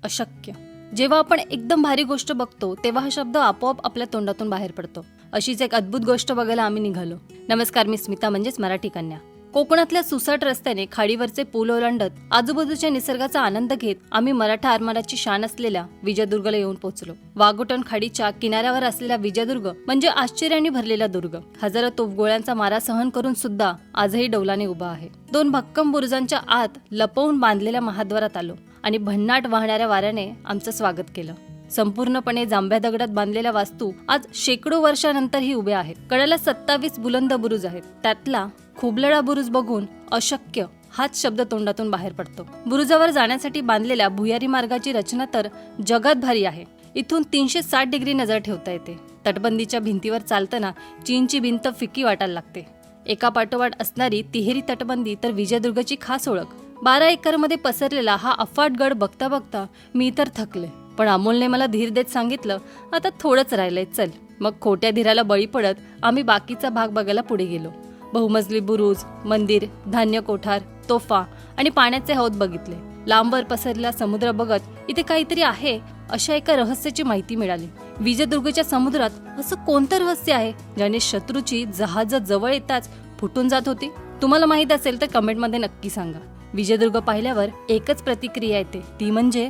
अशक्य. जेव्हा आपण एकदम भारी गोष्ट बघतो तेव्हा हा शब्द आपोआप आपल्या तोंडातून बाहेर पडतो. अशीच एक अद्भुत गोष्ट बघायला आम्ही निघालो. नमस्कार, मी स्मिता म्हणजेच मराठी कन्या. कोकणातल्या सुसाट रस्त्याने खाडीवरचे पूल ओलांडत आजूबाजूच्या निसर्गाचा आनंद घेत आम्ही मराठा आरमाराची शान असलेल्या विजयदुर्गला येऊन पोहोचलो. वाघोटन खाडीच्या किनाऱ्यावर असलेला विजयदुर्ग म्हणजे आश्चर्याने भरलेला दुर्ग. हजारो तोफगोळ्यांचा मारा सहन करून सुद्धा आजही डौलाने उभा आहे. 2 भक्कम बुरुजांच्या आत लपवून बांधलेल्या महाद्वारात आलो आणि भन्नाट वाहणाऱ्या वाऱ्याने आमचं स्वागत केलं. संपूर्णपणे जांभ्या दगडात बांधलेल्या वास्तू आज शेकडो वर्षानंतरही उभ्या आहेत. कडेला 27 बुलंद बुरुज आहेत. त्यातला खुबलडा बुरुज बघून अशक्य हाच शब्द तोंडातून बाहेर पडतो. बुरुजावर जाण्यासाठी बांधलेल्या भुयारी मार्गाची रचना तर जगात भारी आहे. इथून 360 डिग्री नजर ठेवता येते. तटबंदीच्या भिंतीवर चालताना चीनची भिंत फिक्की वाटायला लागते. एका पाठोपाठ असणारी तिहेरी तटबंदी तर विजयदुर्गची खास ओळख. 12 एकरमध्ये पसरलेला हा अफाट गड बघता बघता मी तर थकले. पण अमोलने मला धीर देत सांगितलं, आता थोडंच राहिलंय, चल. मग खोट्या धीराला बळी पडत आम्ही बाकीचा भाग बघायला पुढे गेलो. बहुमजली बुरुज, मंदिर, धान्य कोठार, तोफा आणि पाण्याचे हौद बघितले. लांबवर पसरलेला समुद्र बघत इथे काहीतरी आहे अशा एका रहस्याची माहिती मिळाली. विजयदुर्गच्या समुद्रात असं कोणतं रहस्य आहे ज्याने शत्रूची जहाज जवळ येताच फुटून जात होती? तुम्हाला माहित असेल तर कमेंटमध्ये नक्की सांगा. विजयदुर्ग पाहिल्यावर एकच प्रतिक्रिया येते, ती म्हणजे